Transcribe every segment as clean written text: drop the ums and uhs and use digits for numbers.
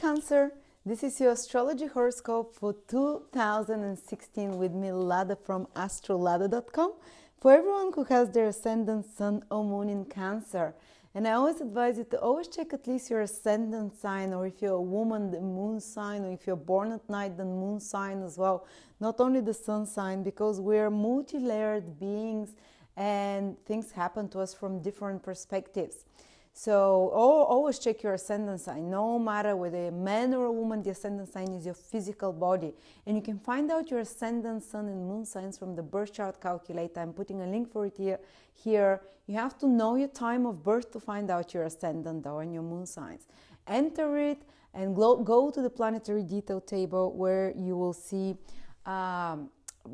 Cancer, this is your astrology horoscope for 2016 with me, Lada from astrolada.com, for everyone who has their ascendant, sun or moon in Cancer. And I always advise you to always check at least your ascendant sign, or if you're a woman, the moon sign, or if you're born at night, the moon sign as well, not only the sun sign, because we're multi-layered beings and things happen to us from different perspectives. So always check your ascendant sign. No matter whether you're a man or a woman, the ascendant sign is your physical body. And you can find out your ascendant, sun and moon signs from the birth chart calculator. I'm putting a link for it here. You have to know your time of birth to find out your ascendant though and your moon signs. Enter it and go to the planetary detail table where you will see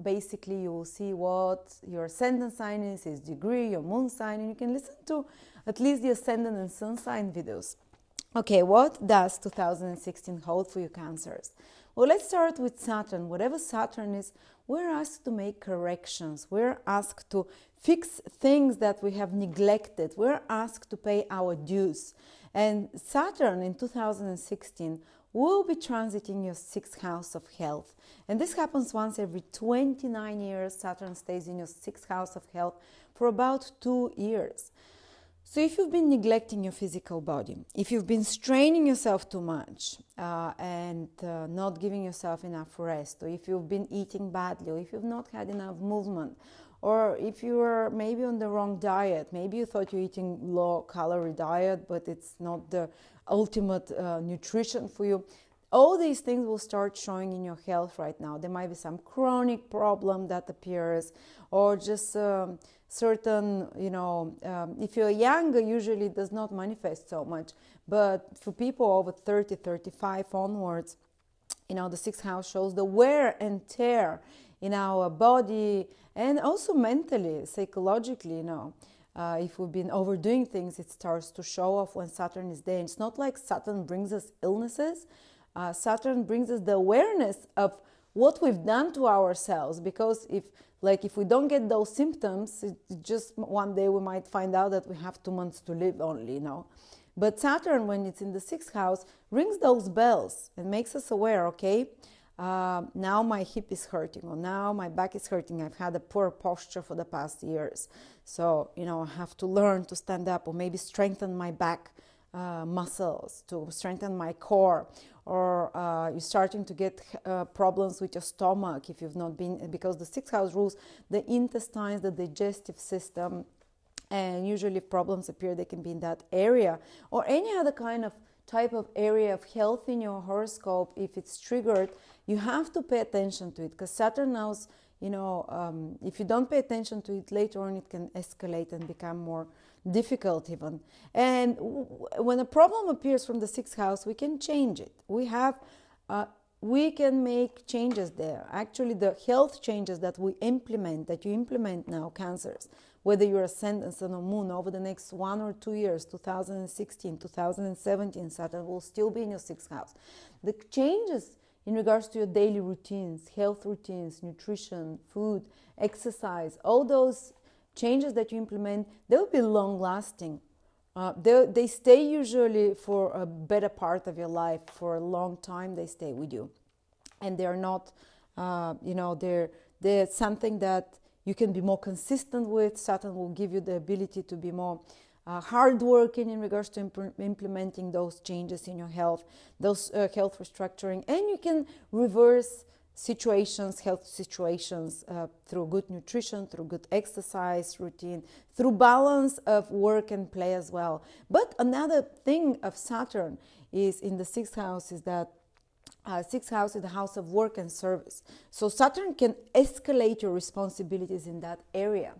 basically you will see what your ascendant sign is, its degree, your moon sign, and you can listen to at least the ascendant and sun sign videos. Okay, what does 2016 hold for you Cancers? Well, let's start with Saturn. Whatever Saturn is, we're asked to make corrections. We're asked to fix things that we have neglected. We're asked to pay our dues. And Saturn in 2016 will be transiting your 6th house of health. And this happens once every 29 years. Saturn stays in your 6th house of health for about 2 years. So if you've been neglecting your physical body, if you've been straining yourself too much and not giving yourself enough rest, or if you've been eating badly, or if you've not had enough movement, or if you are maybe on the wrong diet, maybe you thought you're eating low-calorie diet, but it's not the ultimate nutrition for you. All these things will start showing in your health right now. There might be some chronic problem that appears, or just certain, if you're younger, usually it does not manifest so much. But for people over 30, 35 onwards, the 6th house shows the wear and tear in our body and also mentally, psychologically, if we've been overdoing things, it starts to show off when Saturn is there. And it's not like Saturn brings us illnesses. Saturn brings us the awareness of what we've done to ourselves, because if we don't get those symptoms, just one day we might find out that we have 2 months to live only, But Saturn, when it's in the 6th house, rings those bells and makes us aware, okay, now my hip is hurting, or now my back is hurting. I've had a poor posture for the past years. So, I have to learn to stand up, or maybe strengthen my back muscles, to strengthen my core. Or you're starting to get problems with your stomach if you've not been, because the 6th house rules the intestines, the digestive system, and usually if problems appear, they can be in that area, or any other kind of type of area of health in your horoscope. If it's triggered, you have to pay attention to it, because Saturn knows, if you don't pay attention to it later on, it can escalate and become more difficult even. And when a problem appears from the 6th house, we can change it. We can make changes there. Actually, the health changes that you implement now, Cancers, whether you're ascendant, sun or moon, over the next 1 or 2 years, 2016, 2017, Saturn will still be in your 6th house. The changes in regards to your daily routines, health routines, nutrition, food, exercise, all those changes that you implement, they'll be long-lasting. They stay usually for a better part of your life. For a long time, they stay with you. And they're not, they're something that you can be more consistent with. Saturn will give you the ability to be more hardworking in regards to implementing those changes in your health, those health restructuring. And you can reverse health situations through good nutrition, through good exercise routine, through balance of work and play as well. But another thing of Saturn is in the 6th house is that 6th house is the house of work and service. So Saturn can escalate your responsibilities in that area.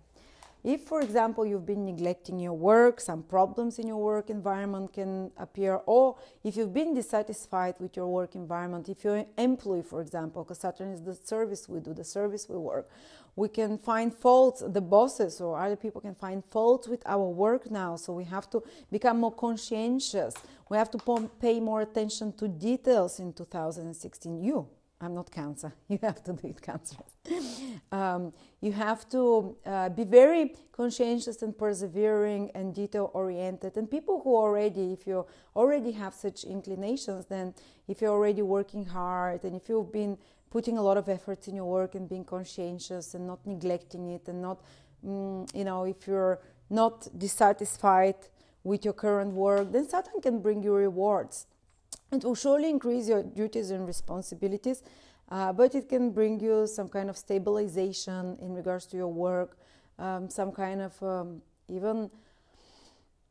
If, for example, you've been neglecting your work, some problems in your work environment can appear, or if you've been dissatisfied with your work environment, if you're an employee, for example, because Saturn is the service we do, the service we work, we can find faults, the bosses or other people can find faults with our work now, so we have to become more conscientious. We have to pay more attention to details in 2016. I'm not Cancer. You have to do it, Cancer. You have to be very conscientious and persevering and detail-oriented. And people who already, if you already have such inclinations, then if you're already working hard and if you've been putting a lot of effort in your work and being conscientious and not neglecting it and not, if you're not dissatisfied with your current work, then Saturn can bring you rewards. It will surely increase your duties and responsibilities, but it can bring you some kind of stabilization in regards to your work, some kind of even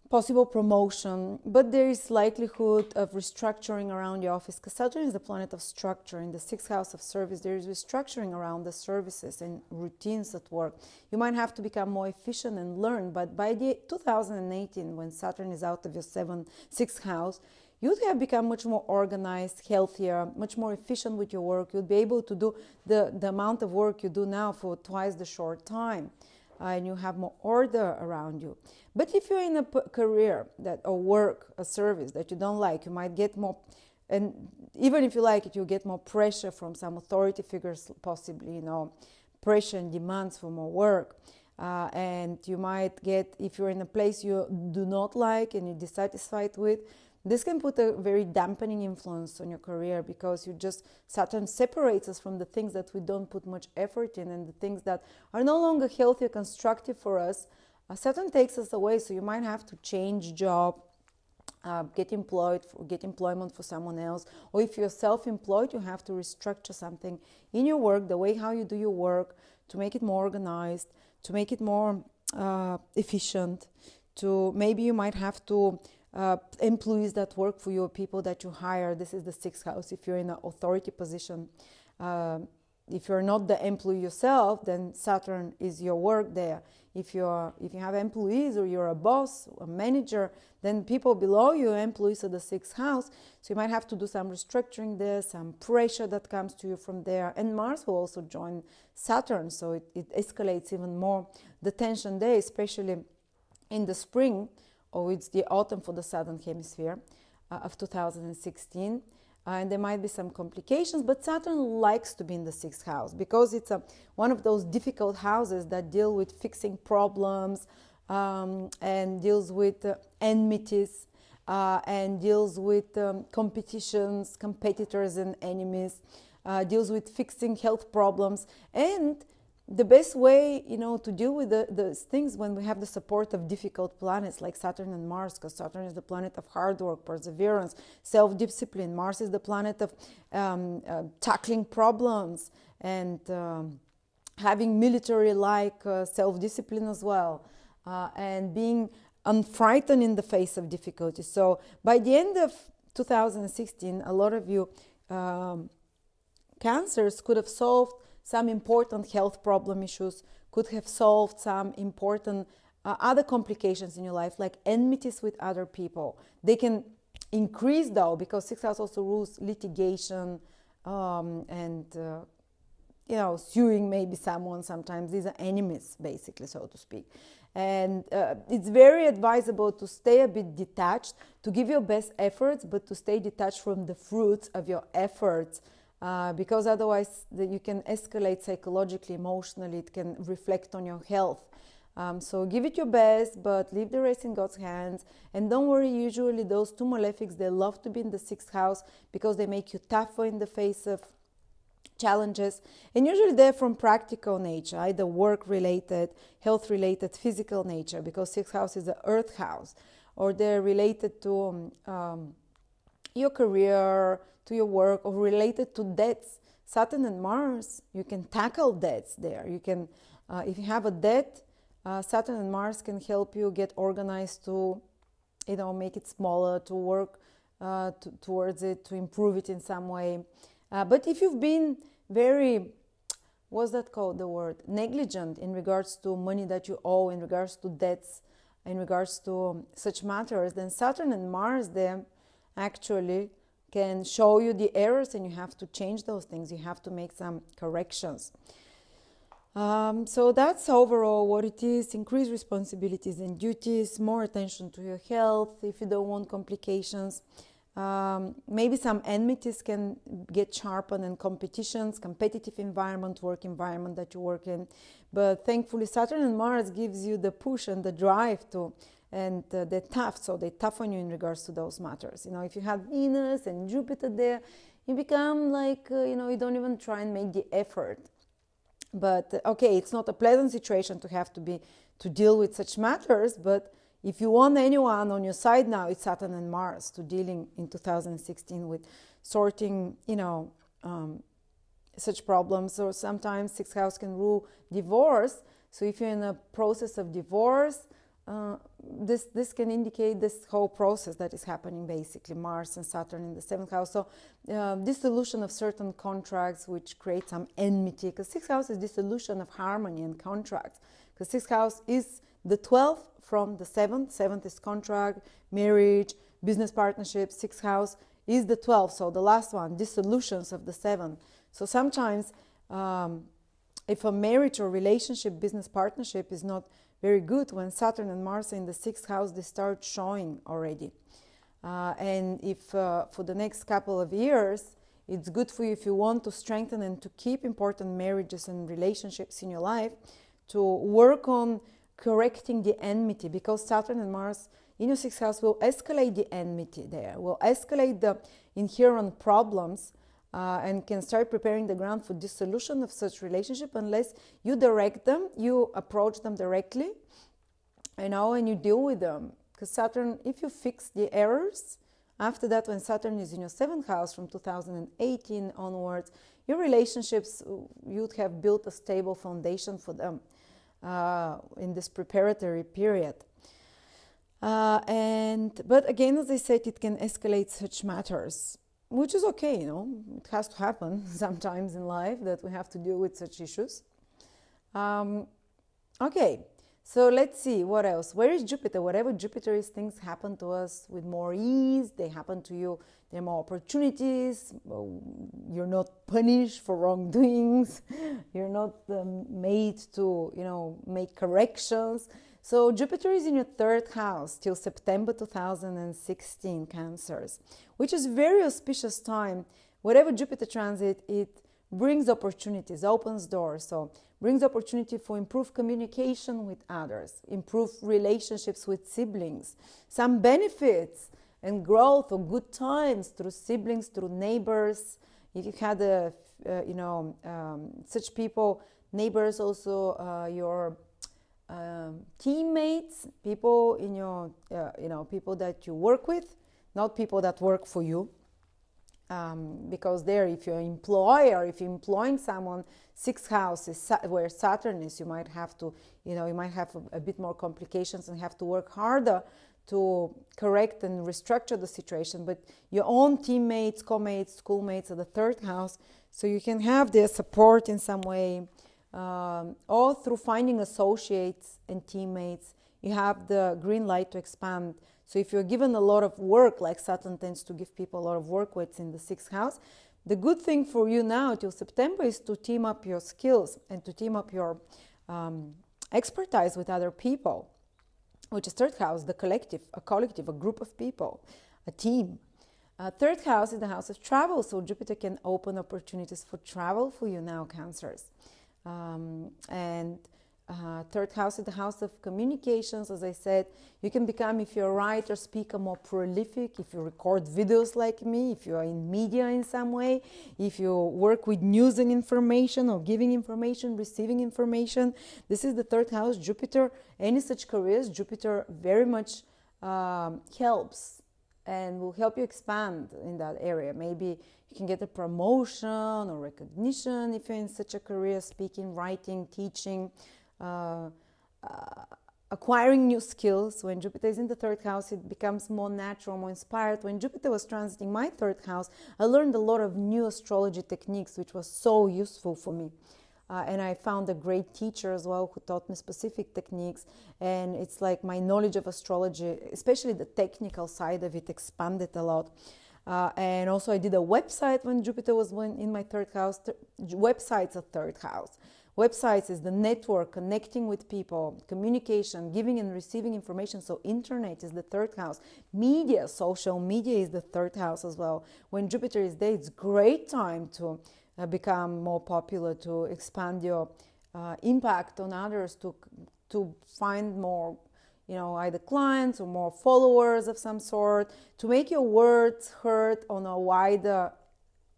possible promotion, but there is likelihood of restructuring around your office, because Saturn is the planet of structure. In the 6th house of service, there is restructuring around the services and routines at work. You might have to become more efficient and learn, but by the 2018, when Saturn is out of your 6th house, you'd have become much more organized, healthier, much more efficient with your work. You'd be able to do the amount of work you do now for twice the short time. And you have more order around you. But if you're in a career or work, a service that you don't like, you might get more, and even if you like it, you get more pressure from some authority figures, possibly, pressure and demands for more work. And you might get, if you're in a place you do not like and you're dissatisfied with, this can put a very dampening influence on your career, because Saturn separates us from the things that we don't put much effort in, and the things that are no longer healthy or constructive for us. Saturn takes us away, so you might have to change job, get employment for someone else, or if you're self-employed, you have to restructure something in your work, the way how you do your work, to make it more organized, to make it more efficient. Maybe you might have to employees that work for you, people that you hire. This is the 6th house. If you're in an authority position, if you're not the employee yourself, then Saturn is your work there. If you have employees, or you're a boss, a manager, then people below you are employees of the 6th house. So you might have to do some restructuring there, some pressure that comes to you from there. And Mars will also join Saturn, so it escalates even more the tension there, especially in the spring, or it's the autumn for the southern hemisphere of 2016. And there might be some complications, but Saturn likes to be in the 6th house, because it's one of those difficult houses that deal with fixing problems, and deals with enmities, and deals with competitions, competitors and enemies, deals with fixing health problems. And the best way, to deal with those things, when we have the support of difficult planets like Saturn and Mars, because Saturn is the planet of hard work, perseverance, self-discipline. Mars is the planet of tackling problems and having military-like self-discipline as well, and being unfrightened in the face of difficulty. So by the end of 2016, a lot of you Cancers could have solved some important health problem issues, could have solved some important other complications in your life, like enmities with other people. They can increase, though, because 6th house also rules litigation and suing maybe someone. Sometimes these are enemies, basically, so to speak. And it's very advisable to stay a bit detached, to give your best efforts, but to stay detached from the fruits of your efforts. Because otherwise you can escalate psychologically, emotionally. It can reflect on your health. So give it your best, but leave the rest in God's hands. And don't worry, usually those two malefics, they love to be in the 6th house because they make you tougher in the face of challenges. And usually they're from practical nature, either work-related, health-related, physical nature, because 6th house is the earth house. Or they're related to your career, to your work, or related to debts. Saturn and Mars, you can tackle debts there. You can, if you have a debt, Saturn and Mars can help you get organized to, make it smaller, to work towards it, to improve it in some way. But if you've been very, what's that called, the word, negligent in regards to money that you owe, in regards to debts, in regards to such matters, then Saturn and Mars there actually can show you the errors, and you have to change those things. You have to make some corrections. So that's overall what it is. Increased responsibilities and duties, more attention to your health if you don't want complications. Maybe some enmities can get sharpened in competitions, competitive environment, work environment that you work in. But thankfully, Saturn and Mars gives you the push and the drive to, and they're tough, so they toughen you in regards to those matters. You know, if you have Venus and Jupiter there, you become like, you don't even try and make the effort. But okay, it's not a pleasant situation to have to deal with such matters, but if you want anyone on your side now, it's Saturn and Mars to dealing in 2016 with sorting, such problems. Or sometimes sixth house can rule divorce. So if you're in a process of divorce, this can indicate this whole process that is happening, basically Mars and Saturn in the seventh house. So dissolution of certain contracts, which creates some enmity, because sixth house is dissolution of harmony and contracts, because sixth house is the 12th from the 7th. 7th is contract, marriage, business partnership. Sixth house is the 12th, so the last one, dissolutions of the 7th. So sometimes if a marriage or relationship, business partnership is not very good, when Saturn and Mars are in the sixth house, they start showing already. And if for the next couple of years, it's good for you if you want to strengthen and to keep important marriages and relationships in your life, to work on correcting the enmity, because Saturn and Mars in your sixth house will escalate the enmity there, will escalate the inherent problems, and can start preparing the ground for dissolution of such relationship unless you direct them, you approach them directly, and you deal with them. Because Saturn, if you fix the errors, after that, when Saturn is in your seventh house from 2018 onwards, your relationships, you'd have built a stable foundation for them in this preparatory period. But again, as I said, it can escalate such matters, which is okay, it has to happen sometimes in life that we have to deal with such issues. Okay, so let's see what else. Where is Jupiter? Whatever Jupiter is, things happen to us with more ease. They happen to you. There are more opportunities. You're not punished for wrongdoings. You're not made to, make corrections. So Jupiter is in your third house till September 2016, Cancers, which is very auspicious time. Whatever Jupiter transit, it brings opportunities, opens doors. So brings opportunity for improved communication with others, improved relationships with siblings, some benefits and growth or good times through siblings, through neighbors. If you had such people, neighbors, also your teammates, people in your, people that you work with, not people that work for you. Because there, if you're an employer, if you're employing someone, sixth house is where Saturn is, you might have to, you might have a bit more complications and have to work harder to correct and restructure the situation. But your own teammates, co-mates, schoolmates are the third house, so you can have their support in some way, or through finding associates and teammates. You have the green light to expand. So if you're given a lot of work, like Saturn tends to give people a lot of work when it's in the sixth house, the good thing for you now till September is to team up your skills and to team up your expertise with other people, which is third house, the collective, a group of people, a team. Third house is the house of travel, so Jupiter can open opportunities for travel for you now, Cancers. Third house is the house of communications. As I said, you can become, if you're a writer, speaker, more prolific. If you record videos like me, if you are in media in some way, if you work with news and information or giving information, receiving information, this is the third house. Jupiter, any such careers, Jupiter very much helps and will help you expand in that area. Maybe you can get a promotion or recognition if you're in such a career, speaking, writing, teaching, acquiring new skills. When Jupiter is in the third house, it becomes more natural, more inspired. When Jupiter was transiting my third house, I learned a lot of new astrology techniques, which was so useful for me. And I found a great teacher as well who taught me specific techniques. And it's like my knowledge of astrology, especially the technical side of it, expanded a lot. And also I did a website when Jupiter was in my third house. Websites are third house. Websites is the network, connecting with people, communication, giving and receiving information. So internet is the third house. Media, social media is the third house as well. When Jupiter is there, it's great time to become more popular, to expand your impact on others, to find more, either clients or more followers of some sort, to make your words heard on a wider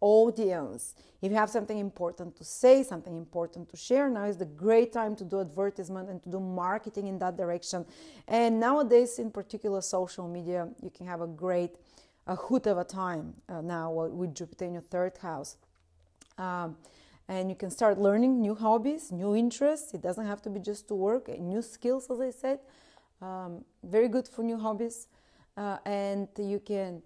audience. If you have something important to say, something important to share, now is the great time to do advertisement and to do marketing in that direction. And nowadays, in particular, social media, you can have a hoot of a time now with Jupiter in your third house. And you can start learning new hobbies, new interests. It doesn't have to be just to work. New skills, as I said, very good for new hobbies. And you can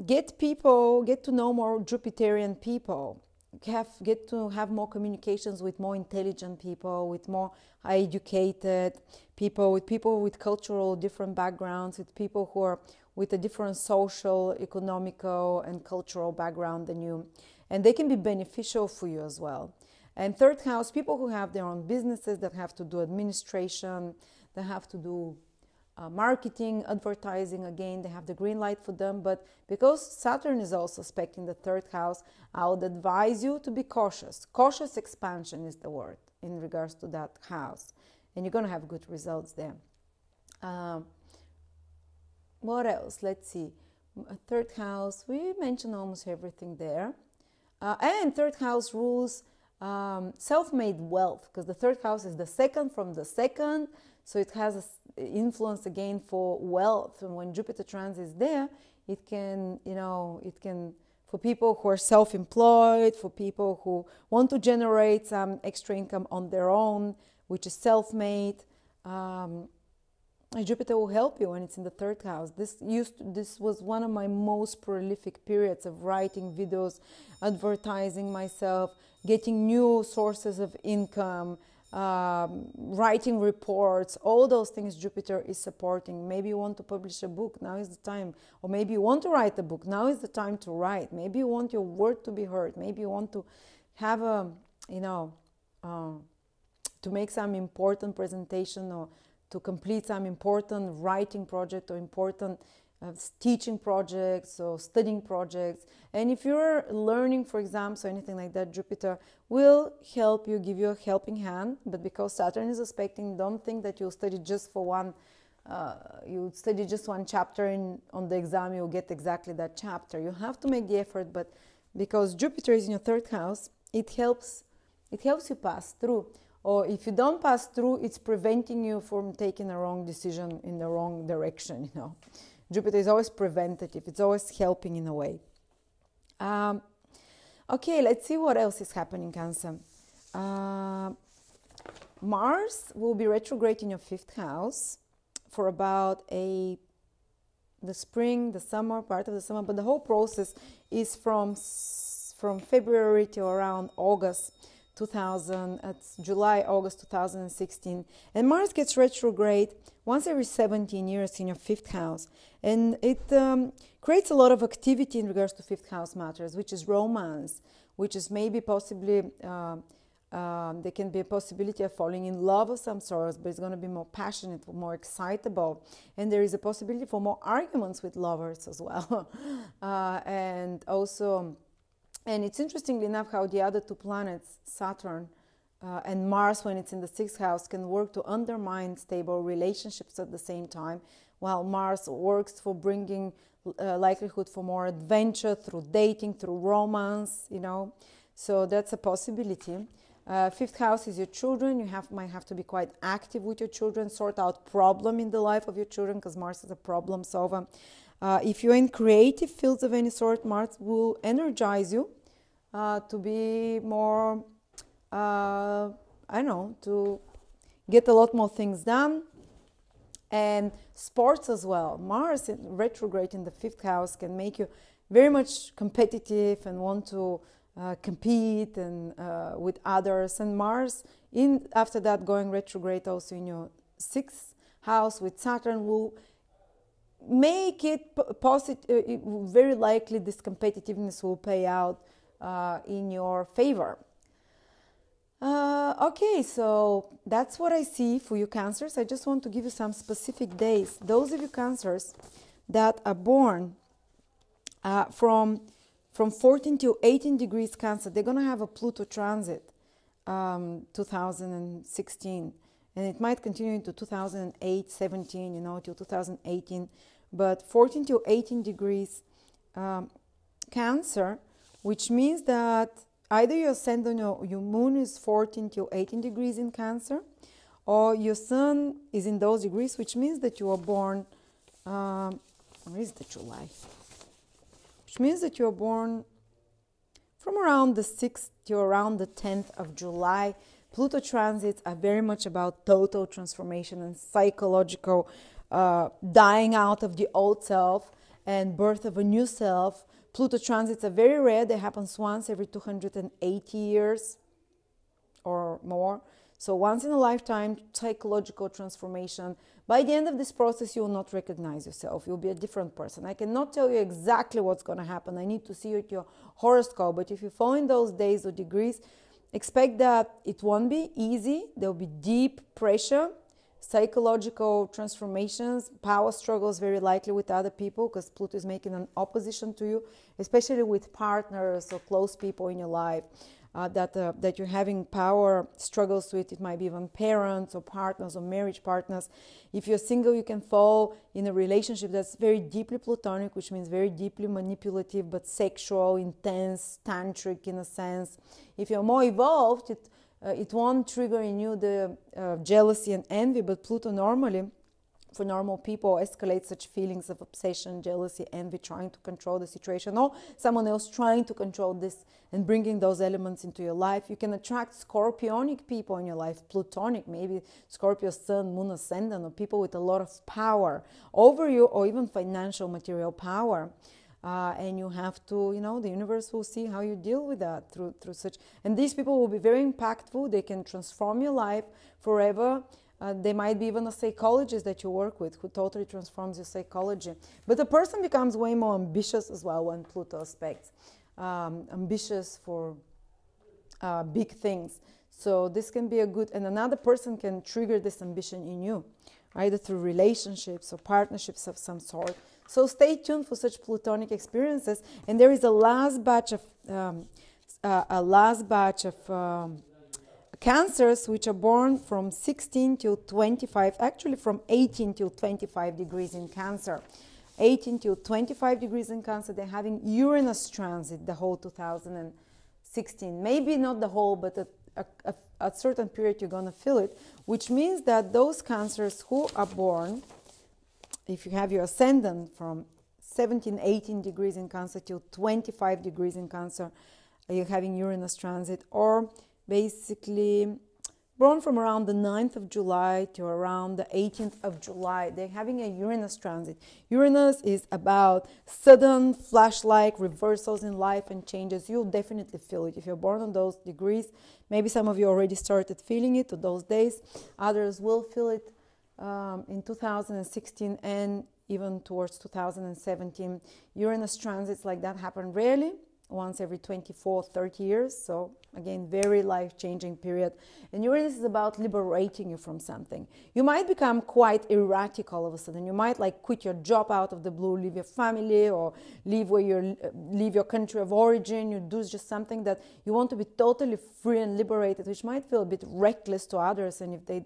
get to know more Jupiterian people, get to have more communications with more intelligent people, with more educated people, with cultural different backgrounds, with people who are with a different social, economical, and cultural background than you. And they can be beneficial for you as well. And third house, people who have their own businesses, that have to do administration, that have to do marketing, advertising, again, they have the green light for them. But because Saturn is also aspecting the third house, I would advise you to be cautious. Cautious expansion is the word in regards to that house. And you're going to have good results there. What else? Let's see. Third house, we mentioned almost everything there. And third house rules self-made wealth, because the third house is the second from the second. So it has influence again for wealth. And when Jupiter trans is there, it can, for people who are self-employed, for people who want to generate some extra income on their own, which is self-made, Jupiter will help you when it's in the third house. This was one of my most prolific periods of writing videos, advertising myself, getting new sources of income, writing reports, all those things Jupiter is supporting. Maybe you want to publish a book, now is the time. Or maybe you want to write a book, now is the time to write. Maybe you want your word to be heard. Maybe you want to have to make some important presentation, or to complete some important writing project, or important teaching projects or studying projects. And if you're learning for exams or anything like that, Jupiter will help you, give you a helping hand. But because Saturn is aspecting, don't think that you'll study just for one, you study just one chapter on the exam, you'll get exactly that chapter. You have to make the effort, but because Jupiter is in your third house, it helps you pass through. Or if you don't pass through, it's preventing you from taking a wrong decision in the wrong direction, Jupiter is always preventative. It's always helping in a way. Okay, let's see what else is happening, Cancer. Mars will be retrograde in your fifth house for about the spring, the summer, part of the summer. But the whole process is from February to around August. July, August 2016. And Mars gets retrograde once every 17 years in your fifth house. And it creates a lot of activity in regards to fifth house matters, which is romance, which is maybe possibly, there can be a possibility of falling in love of some sort, but it's going to be more passionate, more excitable. And there is a possibility for more arguments with lovers as well. And it's interestingly enough how the other two planets, Saturn and Mars, when it's in the sixth house, can work to undermine stable relationships at the same time, while Mars works for bringing likelihood for more adventure through dating, through romance, So that's a possibility. Fifth house is your children. You might have to be quite active with your children, sort out problem in the life of your children, because Mars is a problem solver. If you're in creative fields of any sort, Mars will energize you to be more, to get a lot more things done. And sports as well. Mars retrograde in the fifth house can make you very much competitive and want to compete and with others. And Mars, after that, going retrograde also in your sixth house with Saturn, will make it positive. Very likely this competitiveness will pay out in your favor. Okay, so that's what I see for you Cancers. I just want to give you some specific days. Those of you Cancers that are born from 14 to 18 degrees Cancer, they're going to have a Pluto transit 2016. And it might continue into 2008, 17, till 2018. But 14 to 18 degrees Cancer, which means that either your ascendant or your moon is 14 to 18 degrees in Cancer, or your sun is in those degrees, which means that you are born, where is the July? Which means that you are born from around the 6th to around the 10th of July. Pluto transits are very much about total transformation and psychological dying out of the old self and birth of a new self. Pluto transits are very rare. They happen once every 280 years or more. So once in a lifetime, psychological transformation. By the end of this process, you will not recognize yourself. You'll be a different person. I cannot tell you exactly what's going to happen. I need to see your horoscope. But if you fall in those days or degrees, expect that it won't be easy. There will be deep pressure, psychological transformations, power struggles very likely with other people because Pluto is making an opposition to you, especially with partners or close people in your life. That you're having power struggles with. It might be even parents or partners or marriage partners. If you're single, you can fall in a relationship that's very deeply platonic, which means very deeply manipulative, but sexual, intense, tantric in a sense. If you're more evolved, it won't trigger in you the jealousy and envy, but Pluto normally, for normal people, escalates such feelings of obsession, jealousy, envy, trying to control the situation, or someone else trying to control this and bringing those elements into your life. You can attract scorpionic people in your life, plutonic, maybe Scorpio sun, moon ascendant, or people with a lot of power over you, or even financial material power. And you have to, the universe will see how you deal with that through such. And these people will be very impactful. They can transform your life forever. They might be even a psychologist that you work with who totally transforms your psychology. But the person becomes way more ambitious as well when Pluto aspects. Ambitious for big things. So this can be a good, and another person can trigger this ambition in you, either through relationships or partnerships of some sort. So stay tuned for such plutonic experiences. And there is a last batch of Cancers, which are born from 16 till 25, actually from 18 till 25 degrees in Cancer. 18 till 25 degrees in Cancer, they're having Uranus transit the whole 2016. Maybe not the whole, but at a certain period you're going to feel it, which means that those Cancers who are born, if you have your ascendant from 17, 18 degrees in Cancer till 25 degrees in Cancer, you're having Uranus transit, or basically born from around the 9th of July to around the 18th of July. They're having a Uranus transit. Uranus is about sudden, flash-like reversals in life and changes. You'll definitely feel it. If you're born on those degrees, maybe some of you already started feeling it to those days. Others will feel it in 2016 and even towards 2017. Uranus transits like that happen rarely, once every 24, 30 years. So again, very life-changing period. And Uranus is about liberating you from something. You might become quite erratic all of a sudden. You might quit your job out of the blue, leave your family, or leave your country of origin. You do just something that you want to be totally free and liberated, which might feel a bit reckless to others. And if they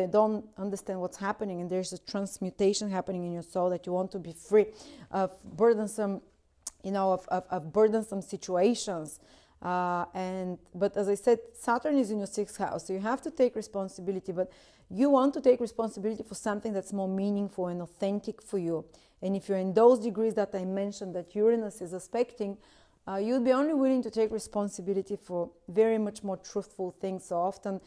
don't understand what's happening, and there's a transmutation happening in your soul that you want to be free of burdensome burdensome situations. But as I said, Saturn is in your 6th house, so you have to take responsibility, but you want to take responsibility for something that's more meaningful and authentic for you. And if you're in those degrees that I mentioned that Uranus is aspecting, you'll be only willing to take responsibility for very much more truthful things. So often,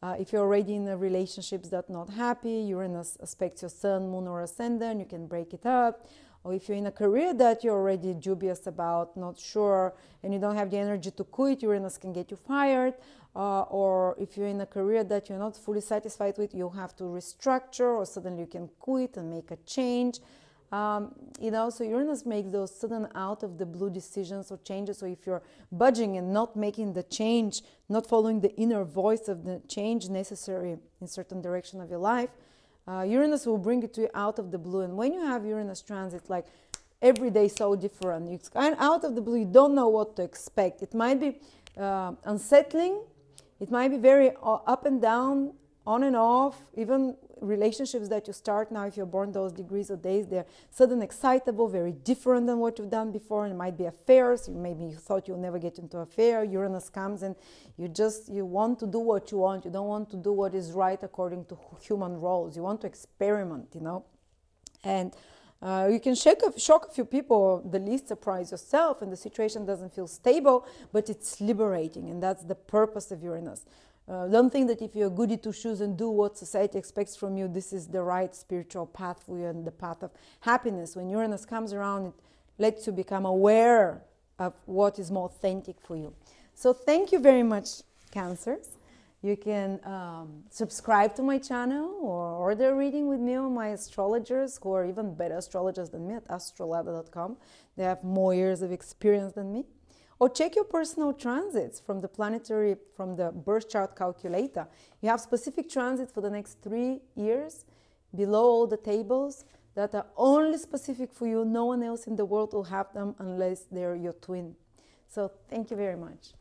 if you're already in a relationships that not happy, Uranus aspects your sun, moon, or ascendant, you can break it up. Or if you're in a career that you're already dubious about, not sure, and you don't have the energy to quit, Uranus can get you fired. Or if you're in a career that you're not fully satisfied with, you'll have to restructure, or suddenly you can quit and make a change. You know, so Uranus makes those sudden out of the blue decisions or changes. So if you're budging and not making the change, not following the inner voice of the change necessary in certain direction of your life, Uranus will bring it to you out of the blue. And when you have Uranus transit, like every day so different, it's kind of out of the blue, you don't know what to expect. It might be unsettling, it might be very up and down, on and off, even relationships that you start now, if you're born those degrees or days, they're sudden excitable, very different than what you've done before. And it might be affairs. Maybe you thought you'll never get into an affair. Uranus comes and you want to do what you want. You don't want to do what is right according to human roles. You want to experiment, you know. And you can shock a few people, or the least surprise yourself, and the situation doesn't feel stable, but it's liberating. And that's the purpose of Uranus. Don't think that if you're goody two shoes and do what society expects from you, this is the right spiritual path for you and the path of happiness. When Uranus comes around, it lets you become aware of what is more authentic for you. So thank you very much, Cancers. You can subscribe to my channel or order a reading with me or my astrologers who are even better astrologers than me at astrolab.com. They have more years of experience than me. Or check your personal transits from the birth chart calculator. You have specific transits for the next 3 years below all the tables that are only specific for you. No one else in the world will have them unless they're your twin. So thank you very much.